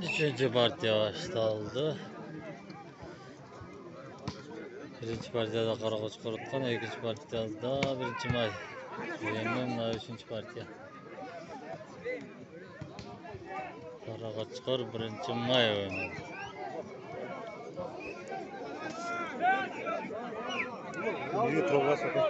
Üçüncü partiya başlandı. Birinci partiyada Karakoç Korutkan, ikinci partiyada Birinci May. Yengen üçüncü partiya. Karakoçkor Birinci May oynadı. İyi torba sakın.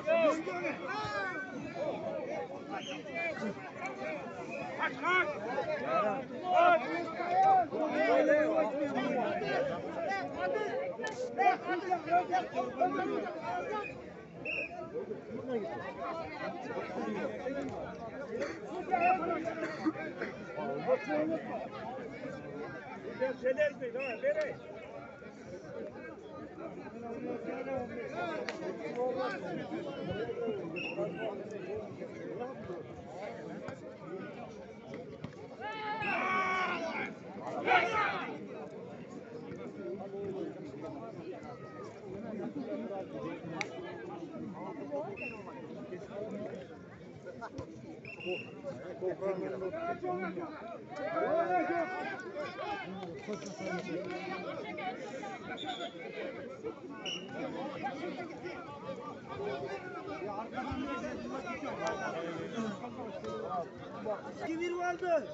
Kimir vardı?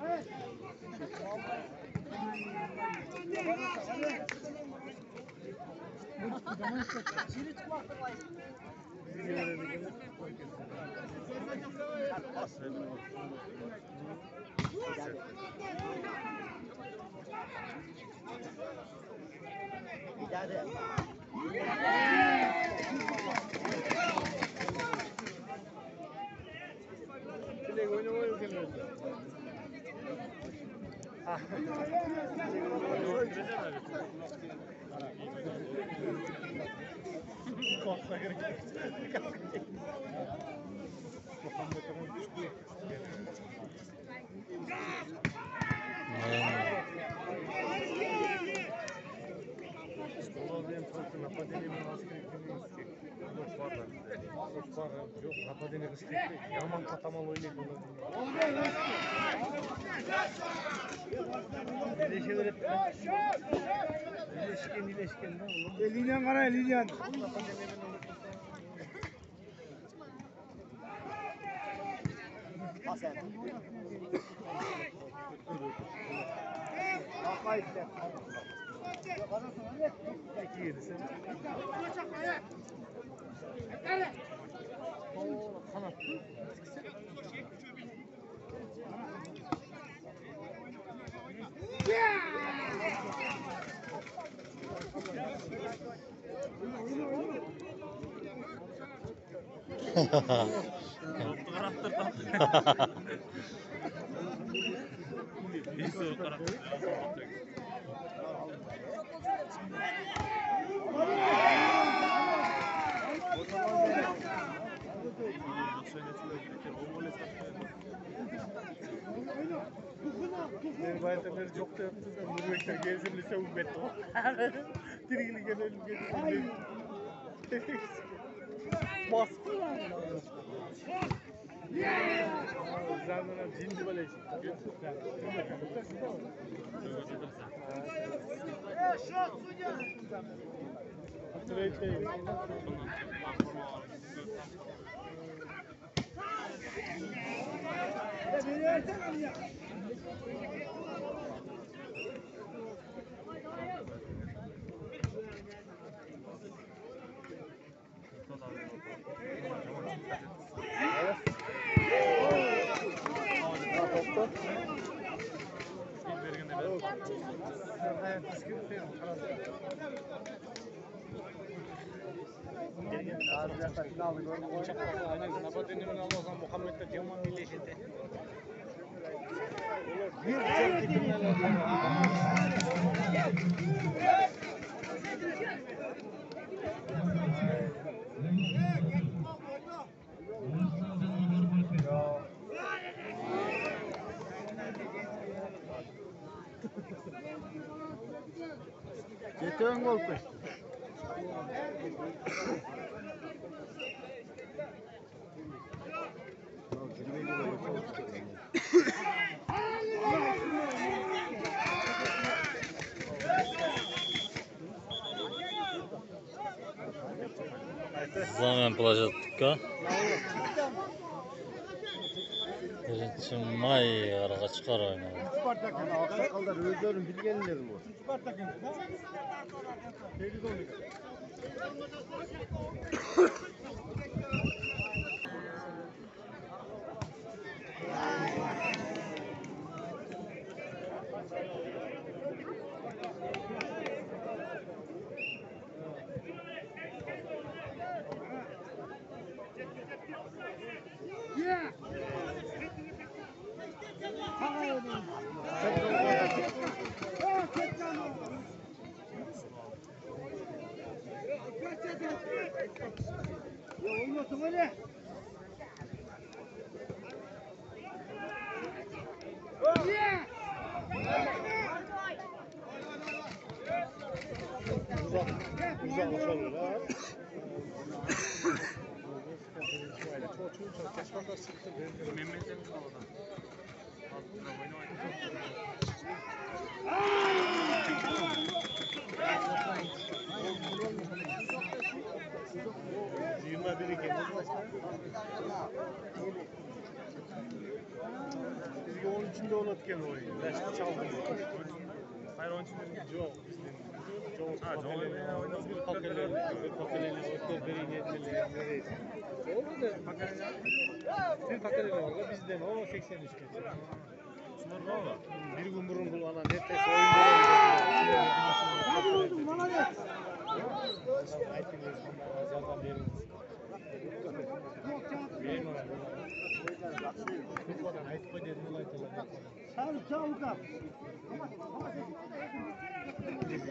Evet. Yaman katamalı oynayıp Elinden kara elinden. Hasan. Bakma işte. İki yedi sen. Kanat. Ben bayramları çok da yaptım. Bu bekler gezdim lise ubbetti. Dirili gelelim gelin. Bastı lan. Zanlara cindi böyle. Yeter gol koy. Zaman plajatka. 1-may araga çıkar oynadı. Spartak'ın aksakallar özlerin bilgenleri bu. Spartak'ın. Teyze onu. Olmasın öyle. Uzak uçalım ha. Çocuğun kaçmaklar sıktı. Mehmet'in oradan. Yıllar biri geldi başta. Biz onun içinde oynatken oynuyor. Yaşlı çaldı. Hayır onun içinde yok. Ha, bir pakeleli, ötler beri yetmeli, nereyse. Olur da pakeleli. Bir pakeleli var da bizden o 83 geçiyor. Sınır var mı? Bir gün burun kullanan nette oyun böyle. Hadi oğlum bana ne? Çağır çabuk yap.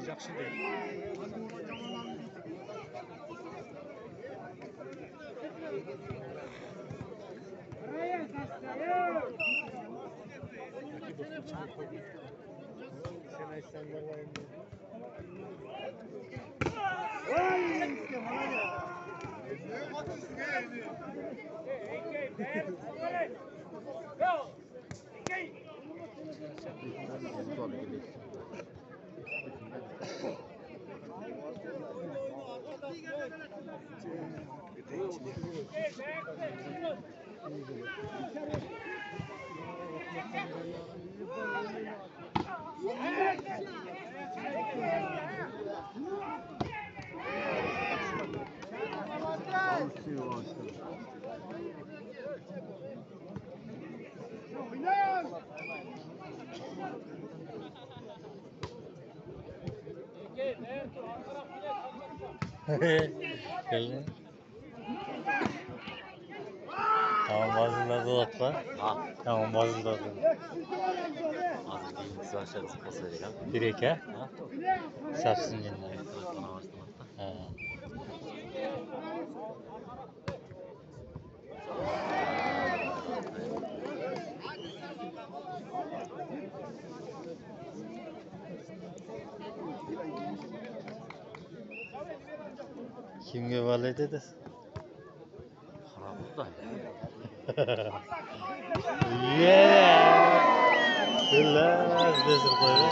Жақсы değil. Sen aysanlar var mı? Geldin. Tamam bazılarda da var. Tamam bazılarda. Az bir aşağı çıkması gerekiyor. Direkt ha? Sarsın cennet. Bana başlamakta. Ha. Kimge valet dedi? Harap da. Yeah. Güller desir koydu.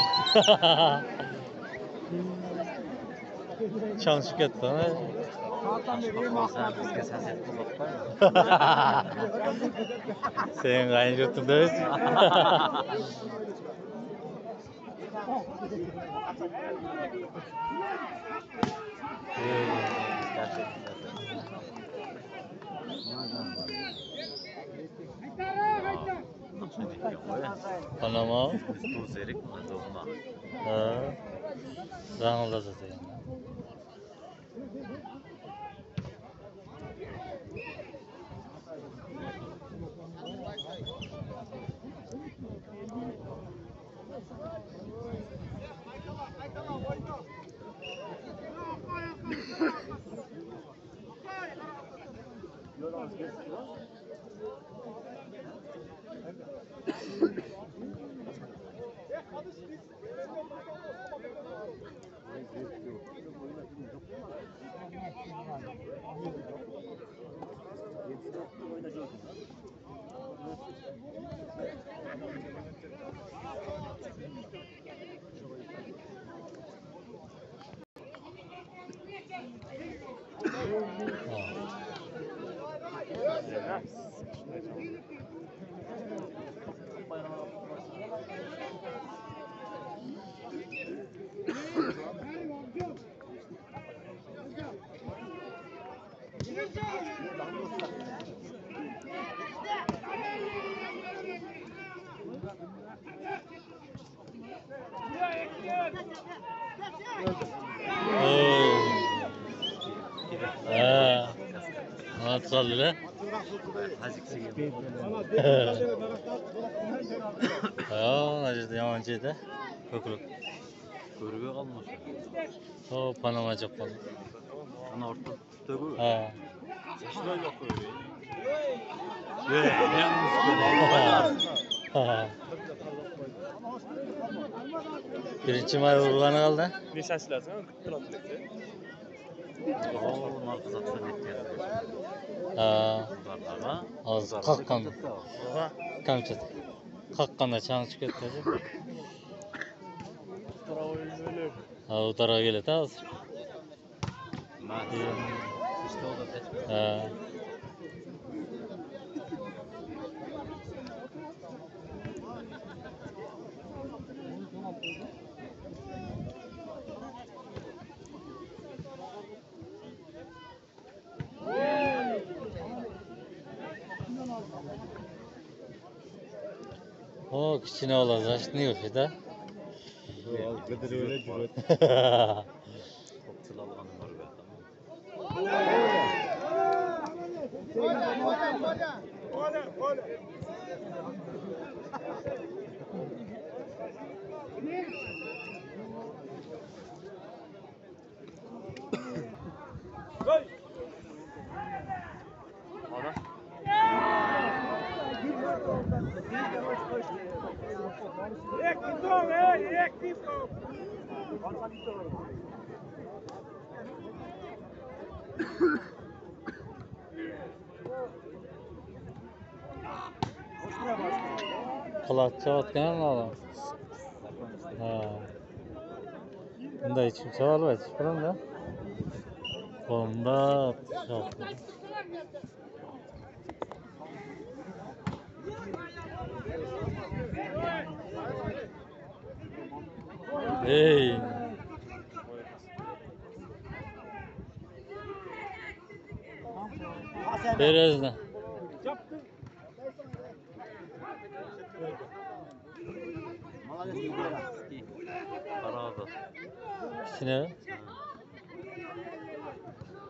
Çalışık etti ha. Sen bizge siyaset kılmakta. Senin kayınca oturdu biz. Anama. Tur serik mi? Doğma. Ha. Zanılda zaten. Ha. Nasıl kaldı lan? Hacıkçı gibi. Ya, acıdı yamancıydı. Kökülük. Görüge kalmış. O panamacık falan. Ana orta tögü. Ha. Şuraya yok öyle. Ne yapmış böyle? Ha. Birinci may vurganı kaldı. Ne şaşılarsın ama 40 lira atleti. Oo, marka satsa net geldi. Ha. Ama Az kalkan. Oha. Kamçat. Kalkan da çan çıkıyor dedi. Tara oyun öyle. Ha, o tarafa gele ta az. İşte o da tek. Ha. O kichine olacak, ne yok da. Gıdır öyle cüret. Topçul almanın var be. Kulak çavatken mi adam? Ha. Bunda hiç kimse var mı? Hiç falan da. Onda çok. Hey. Biraz da. Arada. İçine.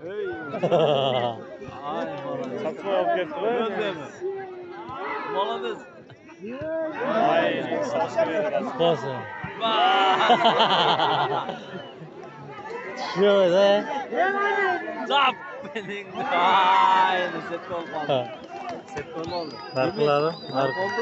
Hey. Ay malades. Satma yok getir. Önde mi? Malades. Ay, saçma. Nasıl? Şöyle de. Zap benim. Ay, set olmadı. Set olmadı. Narkıları. Nark oldu.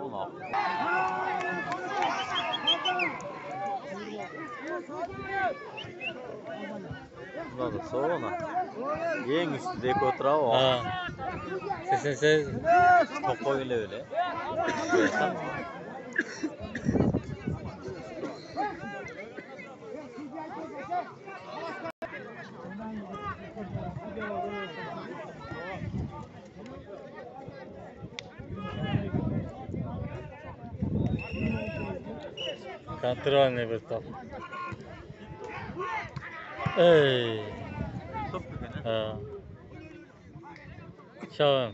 Oğlum. Bunlar da sonra. En üstteki oturan o. Ha. Ses. Topa öyle. Kontrolni bir top. Ey. Top gibi ne? Ha. Şovum.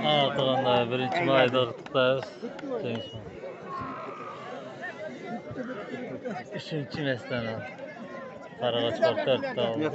Anlatığında birinci mayda tutarız. Üçüncü mesleğine. Karagaç var 4 tane.